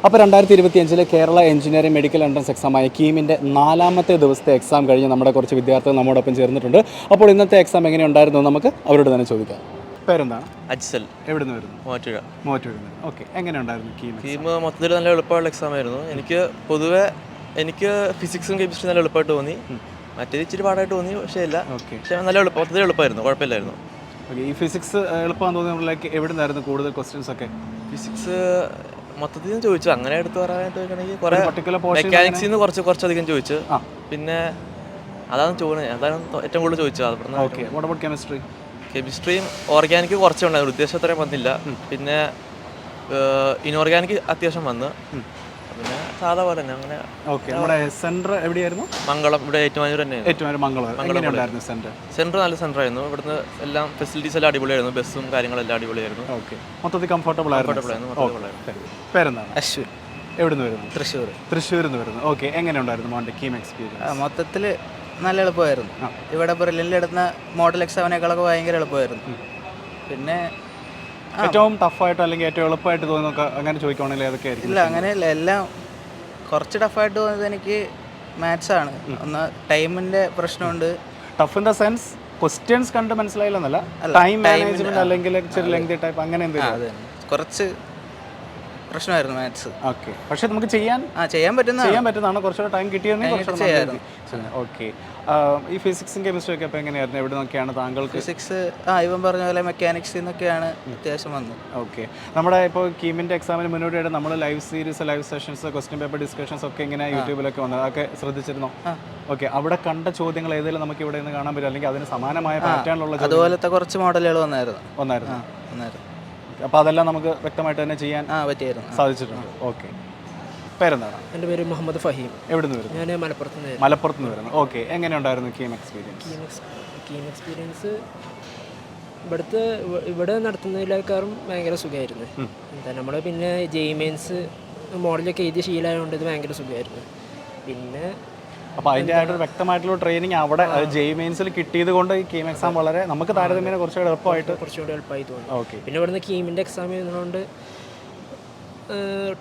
അപ്പോൾ 2025 Kerala engineering medical entrance എക്സാമായ കീമിൻ്റെ 4ാമത്തെ ദിവസത്തെ exam കഴിഞ്ഞ് നമ്മുടെ കുറച്ച് വിദ്യാർത്ഥികൾ നമ്മോടൊപ്പം ചേർന്നിട്ടുണ്ട്. അപ്പോൾ ഇന്നത്തെ എക്സാം എങ്ങനെയുണ്ടായിരുന്നു നമുക്ക് അവരോട് തന്നെ ചോദിക്കാം. പേരെന്താണ്? അജ്സൽ. എവിടെ നിന്ന് വരുന്നു? മൂവാറ്റുപുഴ. ഓക്കെ, എങ്ങനെയുണ്ടായിരുന്നു കീം? മൊത്തത്തിൽ നല്ല എളുപ്പമുള്ള എക്സാം ആയിരുന്നു. എനിക്ക് ഫിസിക്സും കെമിസ്ട്രി നല്ല എളുപ്പമായിട്ട് തോന്നി. മറ്റേത് ഇച്ചിരി പാടായിട്ട് തോന്നി, പക്ഷേ നല്ല മൊത്തത്തിൽ എളുപ്പമായിരുന്നു, കുഴപ്പമില്ലായിരുന്നു. ഈ ഫിസിക്സ് എളുപ്പമാണെന്ന് തോന്നിയ എവിടെ നിന്നായിരുന്നു കൂടുതൽ ക്വസ്റ്റ്യൻസ് ഒക്കെ? ഫിസിക്സ് മൊത്തത്തിൽ ചോദിച്ചു, അങ്ങനെ എടുത്ത് പറയാനായിട്ട് ചോദിക്കണമെങ്കിൽ കുറേ മെക്കാനിക്സിൽ നിന്ന് കുറച്ചധികം ചോദിച്ചു. പിന്നെ അതാണ് ഏറ്റവും കൂടുതൽ ചോദിച്ചത്. കെമിസ്ട്രിയും ഓർഗാനിക് കുറച്ചുണ്ടായിരുന്നു, ഉദ്ദേശം അത്രയും വന്നില്ല. പിന്നെ ഇനോർഗാനിക് അത്യാവശ്യം വന്ന്, പിന്നെ സാധാ പോലെ തന്നെ അങ്ങനെ. സെന്റർ എവിടെയായിരുന്നു? മംഗളം, ഇവിടെ ഏറ്റുമാനൂർ തന്നെയായിരുന്നു. സെന്റർ നല്ല സെന്റർ ആയിരുന്നു. ഇവിടുന്ന് എല്ലാം ഫെസിലിറ്റീസ് എല്ലാം അടിപൊളിയായിരുന്നു, ബസ്സും കാര്യങ്ങളെല്ലാം അടിപൊളിയായിരുന്നു. മൊത്തത്തിൽ കംഫർട്ടബിൾ ആയിരുന്നു. പേരെന്താണ്? അശ്വിൻ. എവിടെ നിന്ന് വരുന്നു? തൃശ്ശൂർ നിന്ന് വരുന്നു. ഓക്കെ, എങ്ങനെയുണ്ടായിരുന്നു മോൻ്റെ കീം എക്സ്പീരിയൻസ്? മൊത്തത്തിൽ നല്ല എളുപ്പമായിരുന്നു. ഇവിടെ ബ്രില്ലിൽ എടുത്ത മോഡൽ എക്സാമിനേക്കാളൊക്കെ ഭയങ്കര എളുപ്പമായിരുന്നു. പിന്നെ ഏറ്റവും ടഫായിട്ട് അല്ലെങ്കിൽ ഏറ്റവും എളുപ്പമായിട്ട് തോന്നുന്നൊക്കെ അങ്ങനെ ചോദിക്കുകയാണെങ്കിൽ ഏതൊക്കെ ആയിരിക്കും? ഇല്ല, അങ്ങനെയല്ല. എല്ലാം കുറച്ച് ടഫായിട്ട് തോന്നിയത് എനിക്ക് മാത്സ് ആണ്. ഒന്ന് ടൈമിൻ്റെ പ്രശ്നമുണ്ട്. Tough in the sense questions കണ്ട് മനസ്സിലായില്ലെന്നല്ല, ടൈം മാനേജ്മെന്റ് അല്ലെങ്കിൽ ലെങ്തി ടൈപ്പ് അങ്ങനെ എന്തെങ്കിലും കുറച്ച് പ്രശ്നമായിരുന്നു മാത്സ്. ഓക്കെ, പക്ഷെ നമുക്ക് ചെയ്യാൻ പറ്റുന്നതാണ്. കുറച്ചുകൂടെ ടൈം കിട്ടിയെങ്കിൽ. ഓക്കെ, ഈ ഫിസിക്സും കെമിസ്ട്രി ഒക്കെ അപ്പോൾ എങ്ങനെയായിരുന്നു? എവിടെ നിന്നൊക്കെയാണ് താങ്കൾക്ക്? ഫിസിക്സ് ഇവൻ പറഞ്ഞ പോലെ മെക്കാനിക്സിൽ നിന്നൊക്കെയാണ് അത്യാവശ്യം വന്നത്. ഓക്കെ, നമ്മുടെ ഇപ്പോൾ കീമിൻ്റെ എക്സാമിന് മുന്നോടിയായിട്ട് നമ്മൾ live sessions, question paper discussions ഒക്കെ ഇങ്ങനെ യൂട്യൂബിലൊക്കെ വന്നത്, അതൊക്കെ ശ്രദ്ധിച്ചിരുന്നോ? ഓക്കെ, അവിടെ കണ്ട ചോദ്യങ്ങൾ ഏതെങ്കിലും നമുക്ക് ഇവിടെ നിന്ന് കാണാൻ പറ്റും, അല്ലെങ്കിൽ അതിന് സമാനമായ പാറ്റേണിലുള്ള അതുപോലത്തെ കുറച്ച് മോഡലുകൾ വന്നായിരുന്നു. അപ്പോൾ അതെല്ലാം നമുക്ക് വ്യക്തമായിട്ട് തന്നെ ചെയ്യാൻ സാധിച്ചിട്ടുണ്ട്. ഓക്കെ, പേരെന്താണ്? എൻ്റെ പേര് മുഹമ്മദ് ഫഹീം. എവിടെ നിന്ന് വരുന്നു? ഞാൻ മലപ്പുറത്ത് നിന്ന് വരുന്നു. ഓക്കെ, എങ്ങനെയുണ്ടായിരുന്നു കീം എക്സ്പീരിയൻസ്? ഇവിടെ നടത്തുന്നതിലേക്കാളും ഭയങ്കര സുഖമായിരുന്നു. നമ്മൾ പിന്നെ ജെയ്മെയിൻസ് മോഡലൊക്കെ എഴുതിയ ശീലമായതുകൊണ്ട് ഇത് ഭയങ്കര സുഖമായിരുന്നു. പിന്നെ അപ്പോൾ അതിൻ്റെ ആയിട്ടൊരു വ്യക്തമായിട്ടുള്ള ട്രെയിനിങ് അവിടെ ജെയ്മെയിൻസിൽ കിട്ടിയത് കൊണ്ട് ഈ കീം എക്സാം വളരെ നമുക്ക് താരതമ്യേന കുറച്ചുകൂടി എളുപ്പമായി തോന്നി. ഓക്കെ, പിന്നെ ഇവിടുന്ന് കീമിൻ്റെ എക്സാം ചെയ്യുന്നതുകൊണ്ട്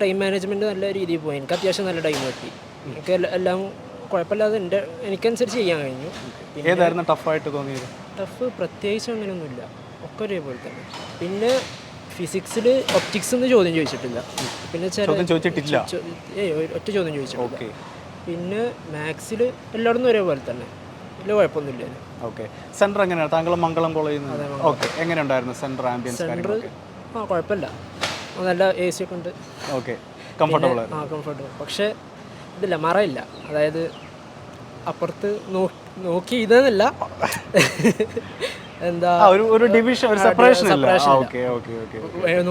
ടൈം മാനേജ്മെൻറ്റ് നല്ല രീതിയിൽ പോയി. എനിക്ക് അത്യാവശ്യം നല്ല ടൈം കിട്ടി. എനിക്ക് എല്ലാം കുഴപ്പമില്ലാതെ എനിക്കനുസരിച്ച് ചെയ്യാൻ കഴിഞ്ഞു. ഏതായിരുന്നു ടഫായിട്ട് തോന്നിയത്? ടഫ് പ്രത്യേകിച്ച് അങ്ങനെയൊന്നുമില്ല, ഒക്കെ ഒരേപോലെ തന്നെ. പിന്നെ ഫിസിക്സിൽ ഒപ്റ്റിക്സ് എന്ന് ചോദ്യം ചോദിച്ചിട്ടില്ല. പിന്നെ ഒറ്റ ചോദ്യം ചോദിച്ചിട്ടില്ല. പിന്നെ മാത്സിൽ എല്ലായിടത്തും ഒരേപോലെ തന്നെ, വലിയ കുഴപ്പമൊന്നുമില്ല. ഓക്കെ, സെൻറ്റർ എങ്ങനെയാണ്? താങ്കൾ മംഗളം കോളേജ്. ഓക്കെ, എങ്ങനെയുണ്ടായിരുന്നു സെൻറ്റർ ആംബിയൻസ്? സെൻറ്റർ കുഴപ്പമില്ല, നല്ല എ സി ഒക്കെ ഉണ്ട്. Okay, comfortable. കംഫർട്ടബിൾ. പക്ഷേ ഇതില്ല, മറയില്ല. അതായത് അപ്പുറത്ത് നോക്കി ഇതെന്നല്ല, എന്താ ഒരു ഡിവിഷൻ, ഒരു സെപ്പറേഷൻ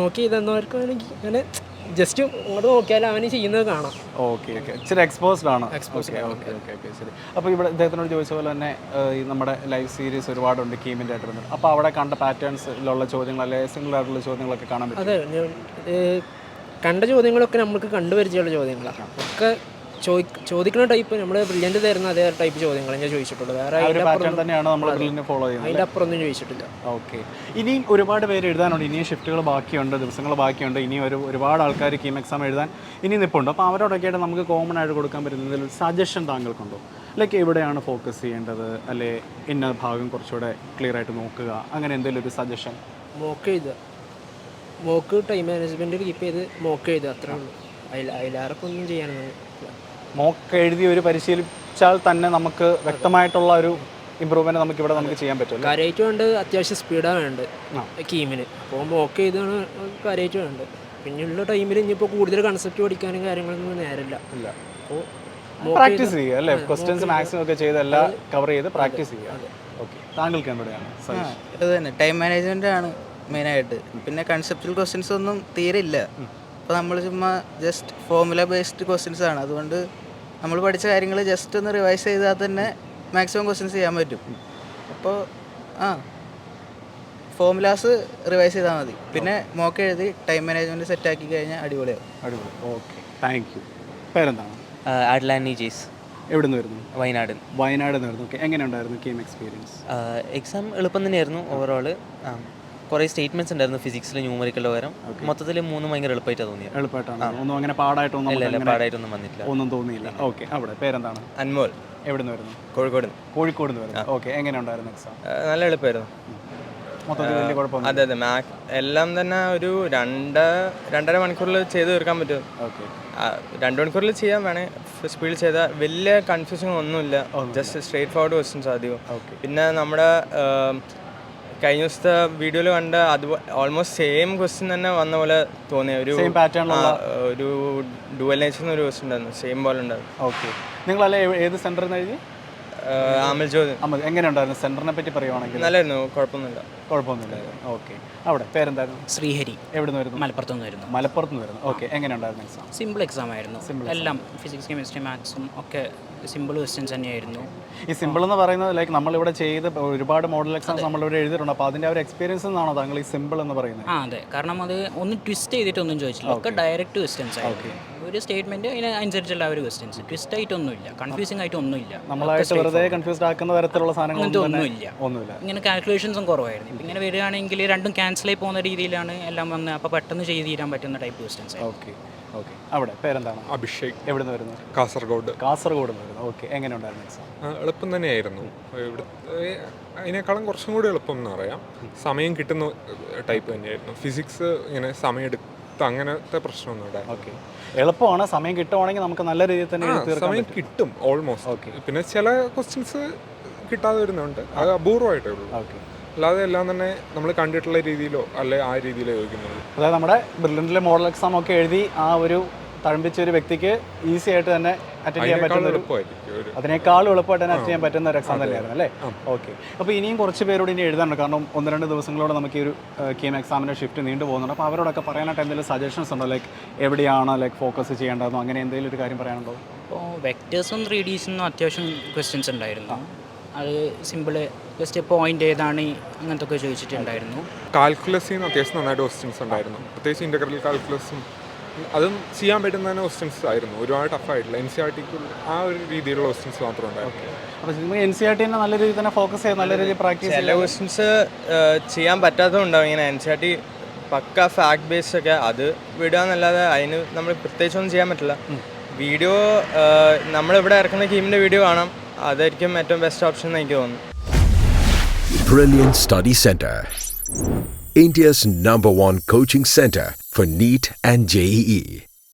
നോക്കി ഇതെന്നവർക്ക് വേണമെങ്കിൽ അങ്ങനെ ജസ്റ്റ് ഇങ്ങോട്ട് നോക്കിയാൽ അവന് ചെയ്യുന്നത് കാണാം. ഓക്കെ, ഇച്ചിരി എക്സ്പോസ്ഡ് ആണ്. ശരി. അപ്പോൾ ഇവിടെ ഇദ്ദേഹത്തിനോട് ചോദിച്ച പോലെ തന്നെ നമ്മുടെ ലൈവ് സീരീസ് ഒരുപാടുണ്ട് കീമിൻ്റെ ആയിട്ട് ബന്ധപ്പെട്ട്. അപ്പോൾ അവിടെ കണ്ട പാറ്റേൺസിലുള്ള ചോദ്യങ്ങൾ അല്ലെങ്കിൽ സിംഗിൾ ആയിട്ടുള്ള ചോദ്യങ്ങളൊക്കെ കാണാൻ പറ്റും? അതെ, കണ്ട ചോദ്യങ്ങളൊക്കെ നമുക്ക് കണ്ടുപരിചയമുള്ള ചോദ്യങ്ങളാണ്. ഒക്കെ ചോദിക്കുന്ന ടൈപ്പ് നമ്മൾ ബ്രില്യൻ്റ് തരുന്ന അതേ ടൈപ്പ് ചോദ്യങ്ങൾ ഞാൻ ചോദിച്ചിട്ടുള്ളൂ. വേറെ അതിൻ്റെ അപ്പുറമൊന്നും ചോദിച്ചിട്ടില്ല. ഓക്കെ, ഇനിയും ഒരുപാട് പേര് എഴുതാനുണ്ട്, ഇനിയും ഷിഫ്റ്റുകൾ ബാക്കിയുണ്ട്, ദിവസങ്ങൾ ബാക്കിയുണ്ട്, ഇനിയും ഒരുപാട് ആൾക്കാർ കീം എക്സാം എഴുതാൻ ഇനി നിൽപ്പുണ്ട്. അപ്പോൾ അവരോടൊക്കെയായിട്ട് നമുക്ക് കോമൺ ആയിട്ട് കൊടുക്കാൻ പറ്റുന്നതിൽ സജഷൻ താങ്കൾക്കുണ്ടോ? ലൈക്ക് എവിടെയാണ് ഫോക്കസ് ചെയ്യേണ്ടത്, അല്ലെ ഇന്ന ഭാഗം കുറച്ചുകൂടെ ക്ലിയർ ആയിട്ട് നോക്കുക, അങ്ങനെ എന്തെങ്കിലും ഒരു suggestion? Mock time management keep ചെയ്ത് മോക്ക് എഴുതുക, അത്രേ ഉള്ളൂ. അതിലാരൊക്കെ ഒന്നും ചെയ്യാനൊന്നും. മോക്ക് എഴുതി ഒരു പരിശീലിച്ചാൽ തന്നെ നമുക്ക് വ്യക്തമായിട്ടുള്ള ഒരു ഇമ്പ്രൂവ്മെൻറ്റ് നമുക്ക് ചെയ്യാൻ പറ്റും. കാര്യമായിട്ട് വേണ്ട അത്യാവശ്യം സ്പീഡാണ് വേണ്ടത് കീമിന്. അപ്പോൾ മോക്ക് ചെയ്താണ് കാര്യമായിട്ട് വേണ്ടത്. പിന്നെയുള്ള ടൈമിൽ ഇനിയിപ്പോൾ കൂടുതൽ കൺസെപ്റ്റ് പഠിക്കാനും കാര്യങ്ങളൊന്നും നേരമില്ല. അപ്പോൾ പ്രാക്ടീസ് ചെയ്യുക അല്ലേ? ക്വസ്റ്റ്യൻസ് മാക്സിമം ഒക്കെ ചെയ്ത് എല്ലാം കവർ ചെയ്ത് പ്രാക്ടീസ് ചെയ്യുക. ഓക്കെ, താങ്കൾക്ക് എവിടെയാണ്? ഇത് തന്നെ ടൈം മാനേജ്മെൻ്റ് ആണ് മെയിനായിട്ട്. പിന്നെ കൺസെപ്റ്റൽ ക്വസ്റ്റ്യൻസ് ഒന്നും തീരെ ഇല്ല. അപ്പോൾ നമ്മൾ ചുമ്മാ ജസ്റ്റ് ഫോർമുല ബേസ്ഡ് ക്വസ്റ്റ്യൻസ് ആണ്. അതുകൊണ്ട് നമ്മൾ പഠിച്ച കാര്യങ്ങൾ ജസ്റ്റ് ഒന്ന് റിവൈസ് ചെയ്താൽ തന്നെ മാക്സിമം ക്വസ്റ്റ്യൻസ് ചെയ്യാൻ പറ്റും. അപ്പോൾ ഫോർമുലാസ് റിവൈസ് ചെയ്താൽ മതി. പിന്നെ മോക്ക് എഴുതി ടൈം മാനേജ്മെൻറ്റ് സെറ്റാക്കി കഴിഞ്ഞാൽ അടിപൊളിയാവും. Okay, thank you. പേരെന്താണ്? ആഡ്ലാനി ജെയ്സ്. എവിടെ നിന്ന് വരുന്നു? വയനാട് നിന്ന് വരുന്നു. ഓക്കെ, എങ്ങനെയുണ്ടായിരുന്നു കീം എക്സ്പീരിയൻസ്? എക്സാം എളുപ്പം തന്നെയായിരുന്നു ഓവറോൾ. കുറേ സ്റ്റേറ്റ്മെന്റ്സ് ഉണ്ടായിരുന്നു ഫിസിക്സിൽ ന്യൂമറിക്കൽ പകരം. മൊത്തത്തിൽ 3 ഭയങ്കര എളുപ്പമായിട്ടാണ് തോന്നിയത്. എളുപ്പമായിട്ടാണ് ഒന്നും അങ്ങനെ പാടായിട്ടൊന്നും ഇല്ല പാടായിട്ടൊന്നും വന്നിട്ടില്ല. ഒന്നും തോന്നിയില്ല. ഓക്കെ, അവിടെ പേരെന്താണ്? അൻമോൽ. എവിടെ നിന്ന് വരുന്നു? കോഴിക്കോട് നിന്ന് വരുന്നു. ഓക്കെ, എങ്ങനെ ഉണ്ടായിരുന്നു എക്സാം? നല്ല എളുപ്പമായിരുന്നു. മൊത്തത്തിൽ വലിയ കുഴപ്പമൊന്നും? അതെ എല്ലാം തന്നെ ഒരു 2.5 മണിക്കൂറിൽ ചെയ്ത് തീർക്കാൻ പറ്റും. ഓക്കെ, 2 മണിക്കൂറിൽ ചെയ്യാൻ വേണേ സ്പീഡിൽ ചെയ്താൽ വലിയ കൺഫ്യൂഷൻ ഒന്നുമില്ല. ജസ്റ്റ് സ്ട്രേറ്റ് ഫോർവേഡ് ക്വസ്റ്റ്യൻസ് അധികം. പിന്നെ നമ്മുടെ കഴിഞ്ഞ ദിവസത്തെ വീഡിയോയിൽ കണ്ട അത് ഓൾമോസ്റ്റ് സെയിം ക്വസ്റ്റ്യൻ തന്നെ വന്ന പോലെ തോന്നിയ ഒരു ഡുവൽ നേച്ചർ എന്നൊരു ക്വസ്റ്റ്യൻ ഉണ്ടായിരുന്നു, സെയിം പോലെ ഉണ്ടായിരുന്നു. ഓക്കെ, നിങ്ങളല്ലേ ഏത് സെന്ററിൽ നിന്ന് എഴുതി? അമൽ ജ്യോതി. എങ്ങനെ ഉണ്ടായിരുന്നു സെന്ററിനെ പറ്റി പറയുവാണെങ്കിൽ? നല്ലായിരുന്നു, കുഴപ്പമൊന്നുമില്ല. ഓക്കെ, അവിടെ പേരെന്തായിരുന്നു? ശ്രീഹരി. എവിടെ നിന്ന് വരുന്നു? മലപ്പുറത്ത് നിന്ന് വരുന്നു. മലപ്പുറത്ത് നിന്ന് വരുന്നു. ഓക്കെ, എങ്ങനെ ഉണ്ടായിരുന്നു എക്സാം? സിമ്പിൾ എക്സാം ആയിരുന്നു. എല്ലാം ഫിസിക്സ്, കെമിസ്ട്രി, മാത്സും ഒക്കെ സിമ്പിൾ ക്വസ്റ്റ്യൻസ് തന്നെയായിരുന്നു. ഈ സിമ്പിൾ എന്ന് പറയുന്നത് ലൈക്ക് നമ്മളിവിടെ ചെയ്ത് ഒരുപാട് മോഡൽ എക്സാംസ് നമ്മളിവിടെ എഴുതിയിട്ടുണ്ട്. അപ്പോൾ അതിൻ്റെ ഒരു എക്സ്പീരിയൻസ് എന്നാണോ താങ്കൾ ഈ സിമ്പിൾ എന്ന് പറയുന്നത്? അതെ, കാരണം അത് ഒന്നും ട്വിസ്റ്റ് ചെയ്തിട്ടൊന്നും ചോദിച്ചില്ല, ഒക്കെ ഡയറക്റ്റ് ക്വസ്റ്റ്യൻസ് ആയിരുന്നു. ഒരു സ്റ്റേറ്റ്മെന്റ് അതിനനുസരിച്ചുള്ള ഒരു ക്വസ്റ്റ്യൻസ്, ട്വിസ്റ്റ് ആയിട്ടൊന്നുമില്ല, കൺഫ്യൂസിംഗ് ആയിട്ടൊന്നുമില്ല. നമ്മളായിട്ട് വെറുതെ കൺഫ്യൂസ്ഡ് ആക്കുന്ന തരത്തിലുള്ള സാധനങ്ങളൊന്നുമില്ല. ഇങ്ങനെ കാൽക്കുലേഷൻസും കുറവായിരുന്നു. ഇങ്ങനെ വരികയാണെങ്കിൽ രണ്ടും ക്യാൻസൽ ആയി പോകുന്ന രീതിയിലാണ് എല്ലാം വന്ന്, അപ്പോൾ പെട്ടെന്ന് ചെയ്ത് തീരാൻ പറ്റുന്ന ടൈപ്പ് ക്വസ്റ്റ്യൻസ്. ഓക്കെ, അവിടെ പേരെന്താണ്? അഭിഷേക്. എവിടെ നിന്ന് വരുന്നു? കാസർഗോഡ് നിന്ന് വരുന്നു. ഓക്കെ, എങ്ങനെ ഉണ്ടായിരുന്നു എക്സാം? എളുപ്പം തന്നെയായിരുന്നു. ഇവിടെ അതിനേക്കാളും കുറച്ചും കൂടി എളുപ്പം എന്ന് പറയാം. സമയം കിട്ടുന്ന ടൈപ്പ് തന്നെയായിരുന്നു. ഫിസിക്സ് ഇങ്ങനെ സമയം അങ്ങനത്തെ പ്രശ്നമൊന്നും ഉണ്ടായിരുന്നു. ഓക്കെ, എളുപ്പമാണ്. സമയം കിട്ടുവാണെങ്കിൽ നമുക്ക് നല്ല രീതിയിൽ തന്നെ സമയം കിട്ടും ഓൾമോസ്റ്റ്. ഓക്കെ, പിന്നെ ചില ക്വസ്റ്റ്യൻസ് കിട്ടാതെ വരുന്നുണ്ട്, അത് അപൂർവമായിട്ടേ ഉള്ളൂ. ഓക്കെ, അല്ലാതെ എല്ലാം തന്നെ നമ്മൾ കണ്ടിട്ടുള്ള രീതിയിലോ അല്ലെ ആ രീതിയിലോ ചോദിക്കുന്നുള്ളൂ. അതായത് നമ്മുടെ ബ്രില്യൻറ്റിലെ മോഡൽ എക്സാം ഒക്കെ എഴുതി ആ ഒരു തഴമ്പിച്ച ഒരു വ്യക്തിക്ക് ഈസി ആയിട്ട് തന്നെ അറ്റൻഡ് ചെയ്യാൻ പറ്റുന്ന അതിനേക്കാളും എളുപ്പമായിട്ട് തന്നെ അറ്റൻഡ് ചെയ്യാൻ പറ്റുന്ന ഒരു എക്സാം തന്നെയായിരുന്നു അല്ലേ? ഓക്കെ, അപ്പോൾ ഇനിയും കുറച്ച് പേരോട് ഇനി എഴുതാനുണ്ട്. കാരണം 1-2 ദിവസങ്ങളോടെ നമുക്ക് ഈ ഒരു കീം എക്സാമിൻ്റെ ഷിഫ്റ്റ് നീണ്ടു പോകുന്നുണ്ട്. അപ്പോൾ അവരോടൊക്കെ പറയാനായിട്ട് എന്തെങ്കിലും സജഷൻസ് ഉണ്ടോ? ലൈക്ക് എവിടെയാണ് ലൈക്ക് ഫോക്കസ് ചെയ്യേണ്ടതെന്നോ അങ്ങനെ എന്തെങ്കിലും ഒരു കാര്യം പറയാനുണ്ടോ? ഇപ്പോൾ വെക്ടേഴ്സും 3Ds അത്യാവശ്യം ക്വസ്റ്റ്യൻസ് ഉണ്ടായിരുന്നു. അത് സിമ്പിൾ ജസ്റ്റ് പോയിന്റ് ഏതാണ് അങ്ങനത്തെ ഒക്കെ ചോദിച്ചിട്ടുണ്ടായിരുന്നു. കാൽക്കുലസിന് അത്യാവശ്യം നന്നായിട്ട് ക്വസ്റ്റ്യൻസ് ഉണ്ടായിരുന്നു. പ്രത്യേകിച്ച് ഇൻ്റഗ്രൽ കാൽക്കുലസും അതും ചെയ്യാൻ പറ്റുന്ന തന്നെ ക്വസ്റ്റ്യൻസ് ആയിരുന്നു. ഒരുപാട് ടഫായിട്ടില്ല. NCERT ആ ഒരു രീതിയിലുള്ള ക്വസ്റ്റ്യൻസ് മാത്രം ഉണ്ടായിരുന്നു. അപ്പോൾ NCERT തന്നെ നല്ല രീതിയിൽ തന്നെ ഫോക്കസ് ചെയ്ത് നല്ല രീതിയിൽ പ്രാക്ടീസ് ചില ക്വസ്റ്റ്യൻസ് ചെയ്യാൻ പറ്റാത്തതുണ്ടാവും. ഇങ്ങനെ NCERT പക്ക ഫാക്ട് ബേസ്ഡ് ഒക്കെ അത് വിടുകയെന്നല്ലാതെ അതിന് നമ്മൾ പ്രത്യേകിച്ചൊന്നും ചെയ്യാൻ പറ്റില്ല. വീഡിയോ നമ്മളിവിടെ ഇറക്കുന്ന കീമിൻ്റെ വീഡിയോ കാണാം, അതായിരിക്കും ഏറ്റവും ബെസ്റ്റ് ഓപ്ഷൻ എന്ന് എനിക്ക് തോന്നുന്നു. Brilliant Study Center, India's #1 coaching center for NEET and JEE.